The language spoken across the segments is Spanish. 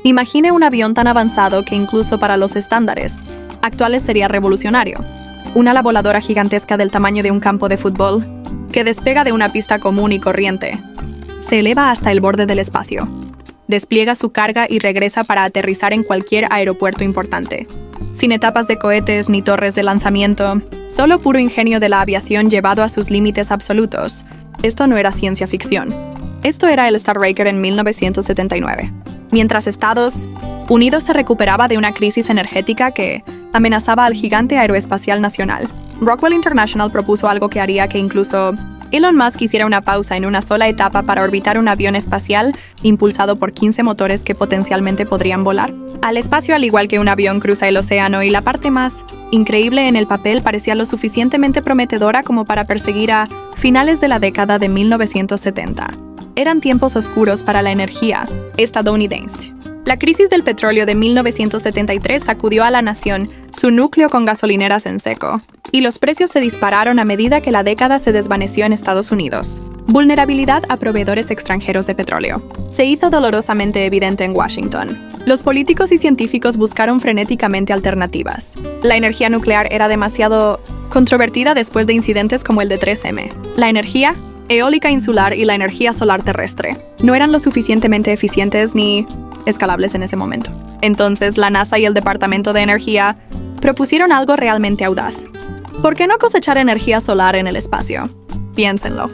Imagine un avión tan avanzado que incluso para los estándares actuales sería revolucionario. Una ala voladora gigantesca del tamaño de un campo de fútbol, que despega de una pista común y corriente. Se eleva hasta el borde del espacio. Despliega su carga y regresa para aterrizar en cualquier aeropuerto importante. Sin etapas de cohetes ni torres de lanzamiento, solo puro ingenio de la aviación llevado a sus límites absolutos. Esto no era ciencia ficción. Esto era el Starraker en 1979. Mientras Estados Unidos se recuperaba de una crisis energética que amenazaba al gigante aeroespacial nacional, Rockwell International propuso algo que haría que incluso Elon Musk hiciera una pausa en una sola etapa para orbitar un avión espacial impulsado por 15 motores que potencialmente podrían volar al espacio, al igual que un avión cruza el océano, y la parte más increíble en el papel parecía lo suficientemente prometedora como para perseguir a finales de la década de 1970. Eran tiempos oscuros para la energía estadounidense. La crisis del petróleo de 1973 sacudió a la nación, su núcleo con gasolineras en seco, y los precios se dispararon a medida que la década se desvaneció en Estados Unidos. Vulnerabilidad a proveedores extranjeros de petróleo se hizo dolorosamente evidente en Washington. Los políticos y científicos buscaron frenéticamente alternativas. La energía nuclear era demasiado controvertida después de incidentes como el de 3M. La energía eólica insular y la energía solar terrestre no eran lo suficientemente eficientes ni escalables en ese momento. Entonces, la NASA y el Departamento de Energía propusieron algo realmente audaz. ¿Por qué no cosechar energía solar en el espacio? Piénsenlo.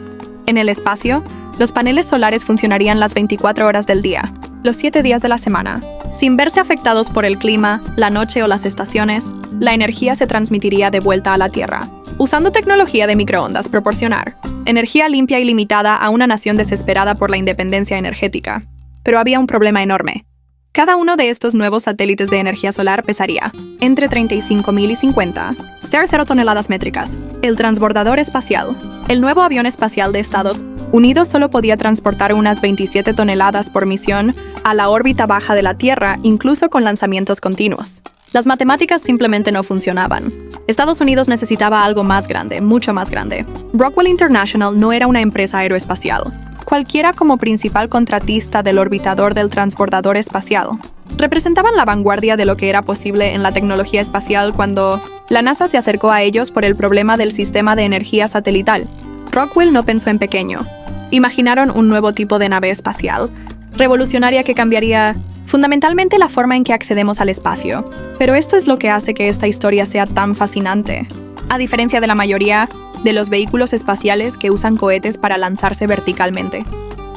En el espacio, los paneles solares funcionarían las 24 horas del día, los 7 días de la semana. Sin verse afectados por el clima, la noche o las estaciones, la energía se transmitiría de vuelta a la Tierra, usando tecnología de microondas proporcionar energía limpia y limitada a una nación desesperada por la independencia energética. Pero había un problema enorme. Cada uno de estos nuevos satélites de energía solar pesaría entre 35.000 y 0 toneladas métricas. El transbordador espacial. El nuevo avión espacial de Estados Unidos solo podía transportar unas 27 toneladas por misión a la órbita baja de la Tierra, incluso con lanzamientos continuos. Las matemáticas simplemente no funcionaban. Estados Unidos necesitaba algo más grande, mucho más grande. Rockwell International no era una empresa aeroespacial. Cualquiera como principal contratista del orbitador del transbordador espacial. Representaban la vanguardia de lo que era posible en la tecnología espacial cuando la NASA se acercó a ellos por el problema del sistema de energía satelital. Rockwell no pensó en pequeño. Imaginaron un nuevo tipo de nave espacial, revolucionaria que cambiaría fundamentalmente la forma en que accedemos al espacio. Pero esto es lo que hace que esta historia sea tan fascinante. A diferencia de la mayoría de los vehículos espaciales que usan cohetes para lanzarse verticalmente,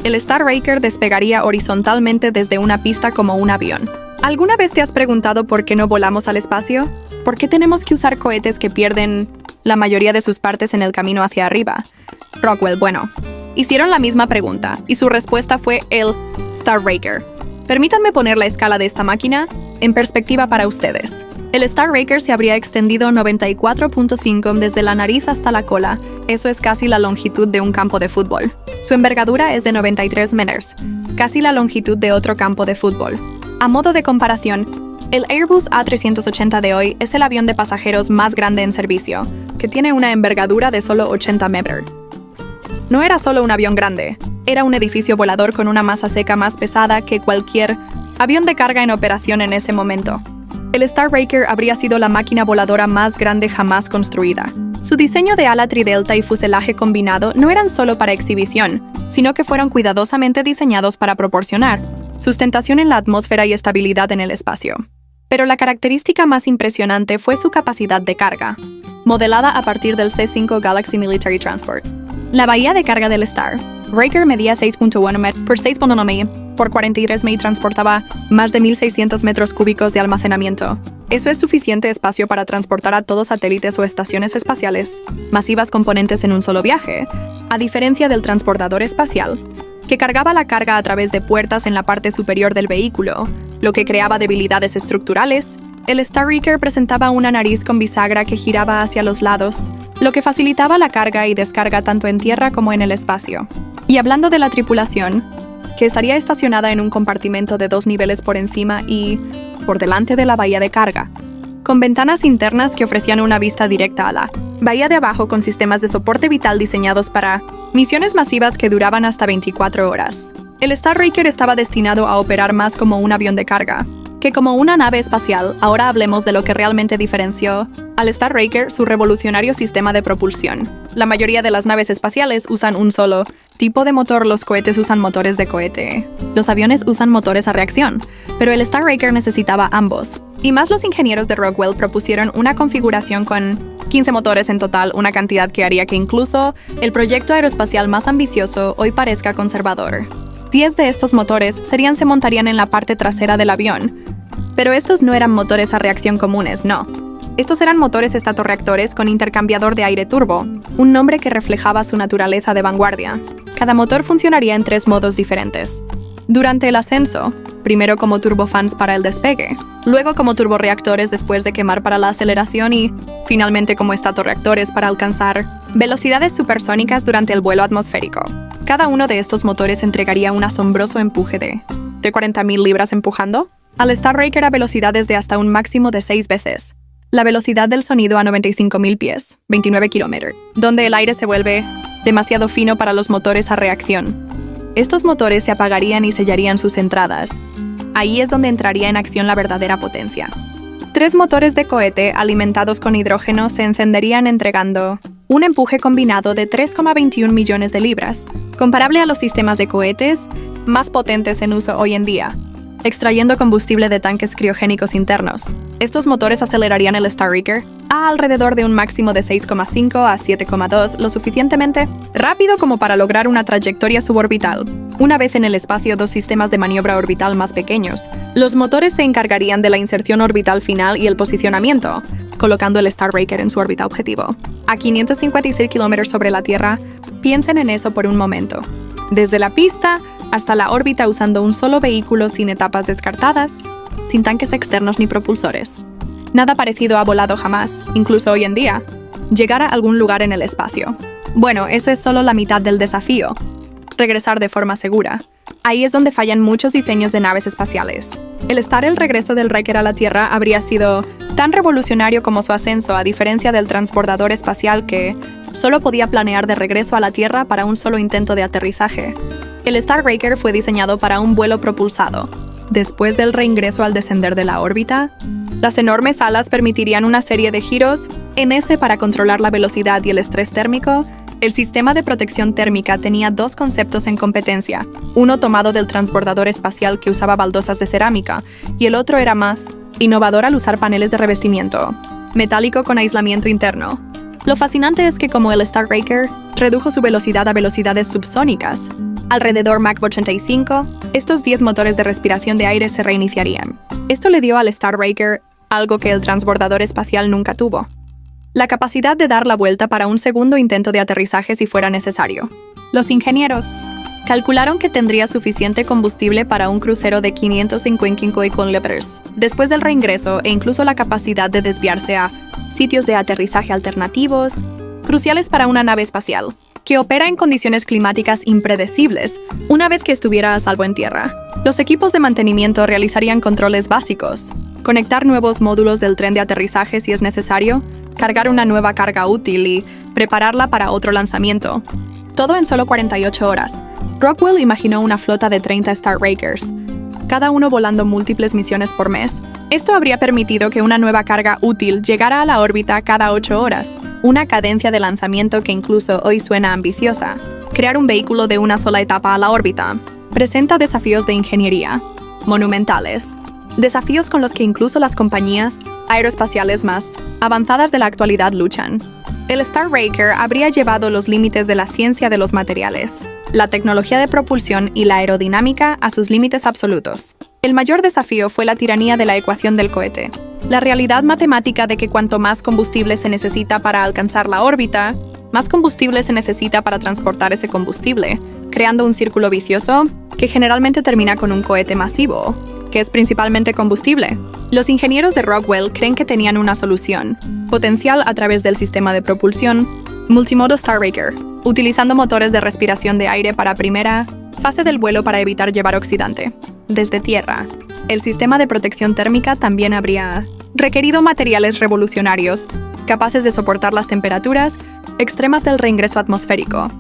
el Starraker despegaría horizontalmente desde una pista como un avión. ¿Alguna vez te has preguntado por qué no volamos al espacio? ¿Por qué tenemos que usar cohetes que pierden la mayoría de sus partes en el camino hacia arriba? Rockwell, hicieron la misma pregunta, y su respuesta fue el Starraker. Permítanme poner la escala de esta máquina en perspectiva para ustedes. El Starraker se habría extendido 94.5 desde la nariz hasta la cola. Eso es casi la longitud de un campo de fútbol. Su envergadura es de 93 metros, casi la longitud de otro campo de fútbol. A modo de comparación, el Airbus A380 de hoy es el avión de pasajeros más grande en servicio, que tiene una envergadura de solo 80 metros. No era solo un avión grande, era un edificio volador con una masa seca más pesada que cualquier avión de carga en operación en ese momento. El Starraker habría sido la máquina voladora más grande jamás construida. Su diseño de ala tridelta y fuselaje combinado no eran solo para exhibición, sino que fueron cuidadosamente diseñados para proporcionar sustentación en la atmósfera y estabilidad en el espacio. Pero la característica más impresionante fue su capacidad de carga, modelada a partir del C-5 Galaxy Military Transport. La bahía de carga del Starraker medía 6.1 metros por 6.1 metros por 43 metros y transportaba más de 1.600 metros cúbicos de almacenamiento. Eso es suficiente espacio para transportar a todos satélites o estaciones espaciales, masivas componentes en un solo viaje, a diferencia del transbordador espacial, que cargaba la carga a través de puertas en la parte superior del vehículo, lo que creaba debilidades estructurales. El Starraker presentaba una nariz con bisagra que giraba hacia los lados, lo que facilitaba la carga y descarga tanto en tierra como en el espacio. Y hablando de la tripulación, que estaría estacionada en un compartimento de 2 niveles por encima y por delante de la bahía de carga, con ventanas internas que ofrecían una vista directa a la bahía de abajo con sistemas de soporte vital diseñados para misiones masivas que duraban hasta 24 horas. El Starraker estaba destinado a operar más como un avión de carga que como una nave espacial. Ahora hablemos de lo que realmente diferenció al Starraker, su revolucionario sistema de propulsión. La mayoría de las naves espaciales usan un solo tipo de motor, los cohetes usan motores de cohete. Los aviones usan motores a reacción, pero el Starraker necesitaba ambos. Y más, los ingenieros de Rockwell propusieron una configuración con 15 motores en total, una cantidad que haría que incluso el proyecto aeroespacial más ambicioso hoy parezca conservador. 10 de estos motores se montarían en la parte trasera del avión. Pero estos no eran motores a reacción comunes, no. Estos eran motores estatorreactores con intercambiador de aire turbo, un nombre que reflejaba su naturaleza de vanguardia. Cada motor funcionaría en 3 modos diferentes. Durante el ascenso, primero como turbofans para el despegue, luego como turborreactores después de quemar para la aceleración y, finalmente, como estatorreactores para alcanzar velocidades supersónicas durante el vuelo atmosférico. Cada uno de estos motores entregaría un asombroso empuje de 40.000 libras empujando al Starraker a velocidades de hasta un máximo de 6 veces la velocidad del sonido a 95.000 pies, 29 kilómetros, donde el aire se vuelve demasiado fino para los motores a reacción. Estos motores se apagarían y sellarían sus entradas. Ahí es donde entraría en acción la verdadera potencia. 3 motores de cohete alimentados con hidrógeno se encenderían entregando un empuje combinado de 3,21 millones de libras, comparable a los sistemas de cohetes más potentes en uso hoy en día, extrayendo combustible de tanques criogénicos internos. Estos motores acelerarían el Starraker a alrededor de un máximo de 6,5 a 7,2, lo suficientemente rápido como para lograr una trayectoria suborbital. Una vez en el espacio, 2 sistemas de maniobra orbital más pequeños. Los motores se encargarían de la inserción orbital final y el posicionamiento, colocando el Starraker en su órbita objetivo. A 556 kilómetros sobre la Tierra, piensen en eso por un momento. Desde la pista hasta la órbita usando un solo vehículo sin etapas descartadas, sin tanques externos ni propulsores. Nada parecido ha volado jamás, incluso hoy en día, llegar a algún lugar en el espacio. Bueno, eso es solo la mitad del desafío. Regresar de forma segura. Ahí es donde fallan muchos diseños de naves espaciales. El regreso del Raker a la Tierra habría sido tan revolucionario como su ascenso, a diferencia del transbordador espacial que solo podía planear de regreso a la Tierra para un solo intento de aterrizaje. El Starraker fue diseñado para un vuelo propulsado. Después del reingreso al descender de la órbita, las enormes alas permitirían una serie de giros en S para controlar la velocidad y el estrés térmico. El sistema de protección térmica tenía 2 conceptos en competencia, uno tomado del transbordador espacial que usaba baldosas de cerámica, y el otro era más innovador al usar paneles de revestimiento metálico con aislamiento interno. Lo fascinante es que, como el Starraker redujo su velocidad a velocidades subsónicas, alrededor Mach 85, estos 10 motores de respiración de aire se reiniciarían. Esto le dio al Starraker algo que el transbordador espacial nunca tuvo: la capacidad de dar la vuelta para un segundo intento de aterrizaje si fuera necesario. Los ingenieros calcularon que tendría suficiente combustible para un crucero de 555 kilómetros después del reingreso, e incluso la capacidad de desviarse a sitios de aterrizaje alternativos, cruciales para una nave espacial que opera en condiciones climáticas impredecibles una vez que estuviera a salvo en tierra. Los equipos de mantenimiento realizarían controles básicos, conectar nuevos módulos del tren de aterrizaje si es necesario, cargar una nueva carga útil y prepararla para otro lanzamiento. Todo en solo 48 horas. Rockwell imaginó una flota de 30 Starrakers, cada uno volando múltiples misiones por mes. Esto habría permitido que una nueva carga útil llegara a la órbita cada 8 horas, una cadencia de lanzamiento que incluso hoy suena ambiciosa. Crear un vehículo de una sola etapa a la órbita presenta desafíos de ingeniería monumentales, desafíos con los que incluso las compañías aeroespaciales más avanzadas de la actualidad luchan. El Starraker habría llevado los límites de la ciencia de los materiales, la tecnología de propulsión y la aerodinámica a sus límites absolutos. El mayor desafío fue la tiranía de la ecuación del cohete, la realidad matemática de que cuanto más combustible se necesita para alcanzar la órbita, más combustible se necesita para transportar ese combustible, creando un círculo vicioso que generalmente termina con un cohete masivo, que es principalmente combustible. Los ingenieros de Rockwell creen que tenían una solución potencial a través del sistema de propulsión multimodo Starraker, utilizando motores de respiración de aire para primera fase del vuelo para evitar llevar oxidante desde tierra. El sistema de protección térmica también habría requerido materiales revolucionarios, capaces de soportar las temperaturas extremas del reingreso atmosférico,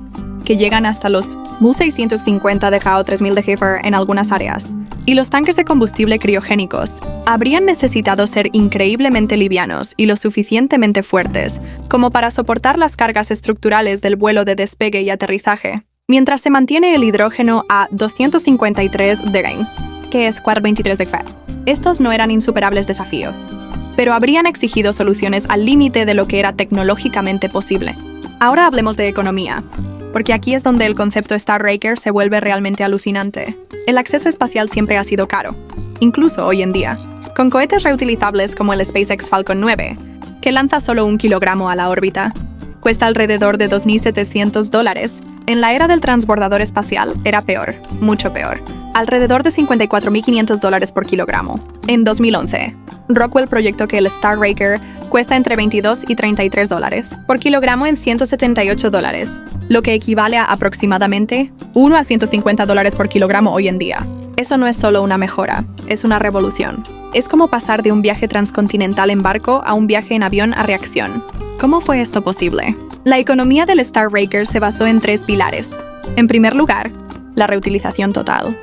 que llegan hasta los 1650 de Gao 3000 de Heifer en algunas áreas, y los tanques de combustible criogénicos habrían necesitado ser increíblemente livianos y lo suficientemente fuertes como para soportar las cargas estructurales del vuelo de despegue y aterrizaje, mientras se mantiene el hidrógeno a 253 de Gain, que es 423 de Fe. Estos no eran insuperables desafíos, pero habrían exigido soluciones al límite de lo que era tecnológicamente posible. Ahora hablemos de economía, porque aquí es donde el concepto Starraker se vuelve realmente alucinante. El acceso espacial siempre ha sido caro, incluso hoy en día, con cohetes reutilizables como el SpaceX Falcon 9, que lanza solo 1 kilogramo a la órbita. Cuesta alrededor de $2,700. En la era del transbordador espacial era peor, mucho peor, alrededor de $54,500 por kilogramo. En 2011, Rockwell proyectó que el Starraker cuesta entre $22 y $33 por kilogramo en $178, lo que equivale a aproximadamente $1 a $150 por kilogramo hoy en día. Eso no es solo una mejora, es una revolución. Es como pasar de un viaje transcontinental en barco a un viaje en avión a reacción. ¿Cómo fue esto posible? La economía del Starraker se basó en 3 pilares. En primer lugar, la reutilización total.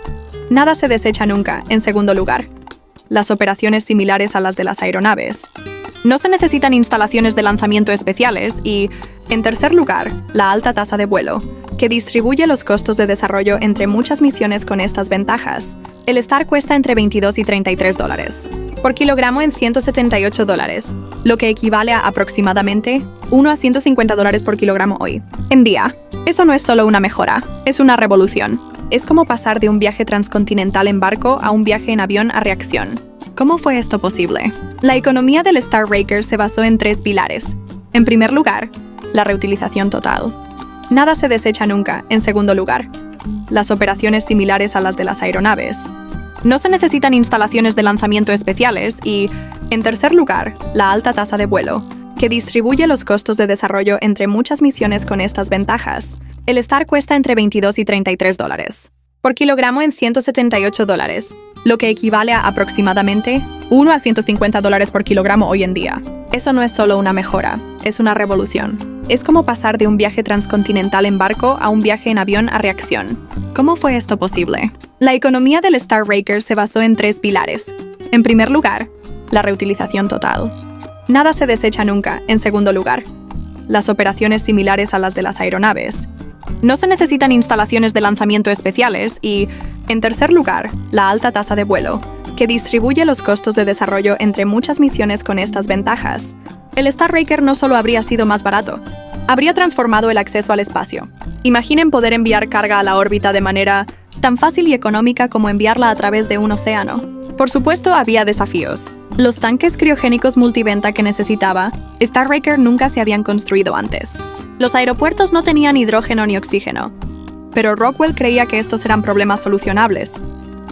Nada se desecha nunca. En segundo lugar, las operaciones similares a las de las aeronaves. No se necesitan instalaciones de lanzamiento especiales y, en tercer lugar, la alta tasa de vuelo, que distribuye los costos de desarrollo entre muchas misiones con estas ventajas. El Star cuesta entre $22 y $33 por kilogramo en $178, lo que equivale a aproximadamente $1 a $150 por kilogramo hoy en día. Eso no es solo una mejora, es una revolución. Es como pasar de un viaje transcontinental en barco a un viaje en avión a reacción. ¿Cómo fue esto posible? La economía del Starraker se basó en 3 pilares. En primer lugar, la reutilización total. Nada se desecha nunca. En segundo lugar, las operaciones similares a las de las aeronaves. No se necesitan instalaciones de lanzamiento especiales y, en tercer lugar, la alta tasa de vuelo, que distribuye los costos de desarrollo entre muchas misiones con estas ventajas. El Star cuesta entre $22 y $33 por kilogramo en $178, lo que equivale a aproximadamente $1 a $150 por kilogramo hoy en día. Eso no es solo una mejora, es una revolución. Es como pasar de un viaje transcontinental en barco a un viaje en avión a reacción. ¿Cómo fue esto posible? La economía del Starraker se basó en 3 pilares. En primer lugar, la reutilización total. Nada se desecha nunca. En segundo lugar, las operaciones similares a las de las aeronaves. No se necesitan instalaciones de lanzamiento especiales y, en tercer lugar, la alta tasa de vuelo, que distribuye los costos de desarrollo entre muchas misiones con estas ventajas. El Starraker no solo habría sido más barato, habría transformado el acceso al espacio. Imaginen poder enviar carga a la órbita de manera tan fácil y económica como enviarla a través de un océano. Por supuesto, había desafíos. Los tanques criogénicos multiventa que necesitaba, Starraker nunca se habían construido antes. Los aeropuertos no tenían hidrógeno ni oxígeno, pero Rockwell creía que estos eran problemas solucionables,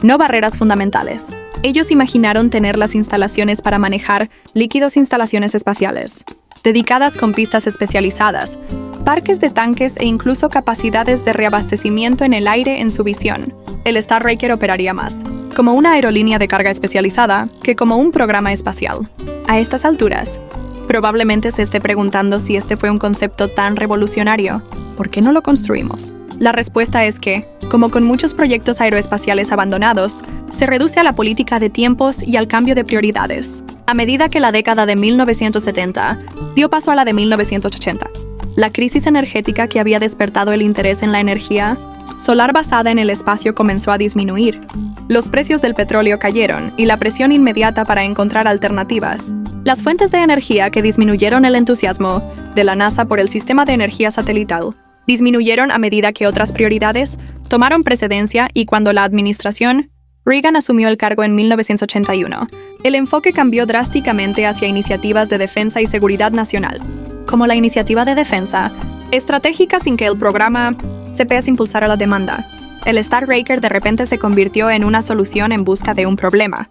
no barreras fundamentales. Ellos imaginaron tener las instalaciones para manejar líquidos instalaciones espaciales, dedicadas con pistas especializadas, parques de tanques e incluso capacidades de reabastecimiento en el aire en su visión. El Starraker operaría más como una aerolínea de carga especializada que como un programa espacial. A estas alturas, probablemente se esté preguntando si este fue un concepto tan revolucionario. ¿Por qué no lo construimos? La respuesta es que, como con muchos proyectos aeroespaciales abandonados, se reduce a la política de tiempos y al cambio de prioridades, a medida que la década de 1970 dio paso a la de 1980. La crisis energética que había despertado el interés en la energía solar basada en el espacio comenzó a disminuir. Los precios del petróleo cayeron y la presión inmediata para encontrar alternativas. Las fuentes de energía que disminuyeron el entusiasmo de la NASA por el sistema de energía satelital disminuyeron a medida que otras prioridades tomaron precedencia y cuando la administración Reagan asumió el cargo en 1981, el enfoque cambió drásticamente hacia iniciativas de defensa y seguridad nacional, como la iniciativa de defensa, estratégica sin que el programa CPS impulsara la demanda. El Starraker de repente se convirtió en una solución en busca de un problema: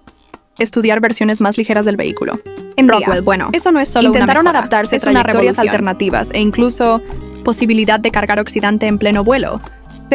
estudiar versiones más ligeras del vehículo. En Rockwell, eso no es solo intentaron una mejora, adaptarse a trayectorias alternativas e incluso posibilidad de cargar oxidante en pleno vuelo,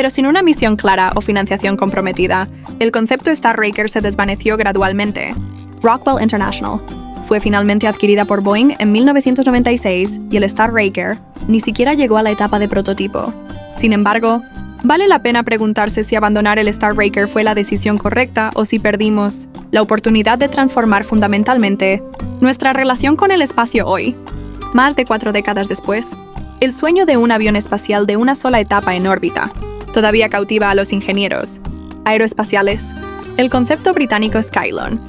Pero sin una misión clara o financiación comprometida, el concepto Star Raker se desvaneció gradualmente. Rockwell International fue finalmente adquirida por Boeing en 1996 y el Star Raker ni siquiera llegó a la etapa de prototipo. Sin embargo, vale la pena preguntarse si abandonar el Star Raker fue la decisión correcta o si perdimos la oportunidad de transformar fundamentalmente nuestra relación con el espacio hoy. Más de 4 décadas después, el sueño de un avión espacial de una sola etapa en órbita todavía cautiva a los ingenieros aeroespaciales. El concepto británico Skylon,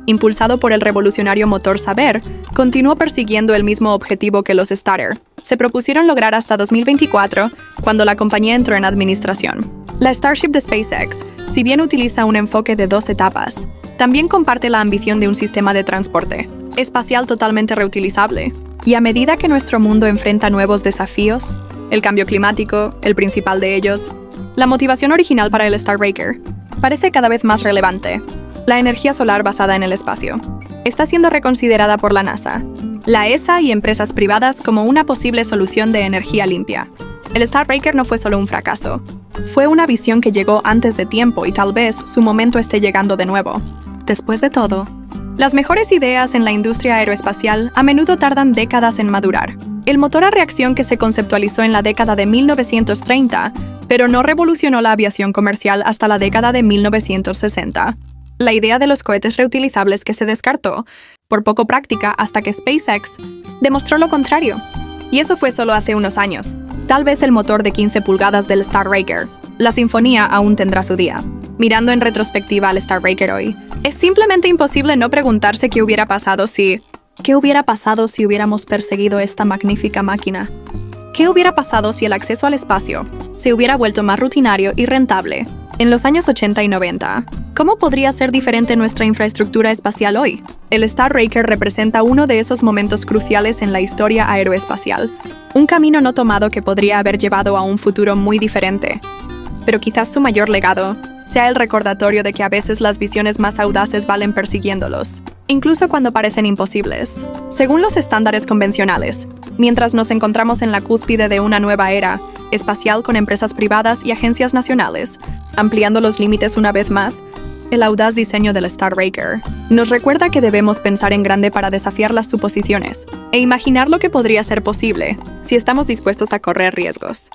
impulsado por el revolucionario motor Saber, continuó persiguiendo el mismo objetivo que los Starter. Se propusieron lograr hasta 2024, cuando la compañía entró en administración. La Starship de SpaceX, si bien utiliza un enfoque de 2 etapas, también comparte la ambición de un sistema de transporte espacial totalmente reutilizable. Y a medida que nuestro mundo enfrenta nuevos desafíos, el cambio climático, el principal de ellos, la motivación original para el Star Raker parece cada vez más relevante. La energía solar basada en el espacio está siendo reconsiderada por la NASA, la ESA y empresas privadas como una posible solución de energía limpia. El Star Raker no fue solo un fracaso, fue una visión que llegó antes de tiempo y tal vez su momento esté llegando de nuevo. Después de todo, las mejores ideas en la industria aeroespacial a menudo tardan décadas en madurar. El motor a reacción que se conceptualizó en la década de 1930, pero no revolucionó la aviación comercial hasta la década de 1960. La idea de los cohetes reutilizables que se descartó, por poco práctica hasta que SpaceX demostró lo contrario. Y eso fue solo hace unos años. Tal vez el motor de 15 pulgadas del Star Raker. La sinfonía aún tendrá su día. Mirando en retrospectiva al Star Raker hoy, es simplemente imposible no preguntarse qué hubiera pasado si hubiéramos perseguido esta magnífica máquina. ¿Qué hubiera pasado si el acceso al espacio se hubiera vuelto más rutinario y rentable en los años 80 y 90? ¿Cómo podría ser diferente nuestra infraestructura espacial hoy? El Star Raker representa uno de esos momentos cruciales en la historia aeroespacial, un camino no tomado que podría haber llevado a un futuro muy diferente. Pero quizás su mayor legado sea el recordatorio de que a veces las visiones más audaces valen persiguiéndolos, incluso cuando parecen imposibles. Según los estándares convencionales, mientras nos encontramos en la cúspide de una nueva era espacial con empresas privadas y agencias nacionales, ampliando los límites una vez más, el audaz diseño del Star Raker nos recuerda que debemos pensar en grande para desafiar las suposiciones e imaginar lo que podría ser posible si estamos dispuestos a correr riesgos.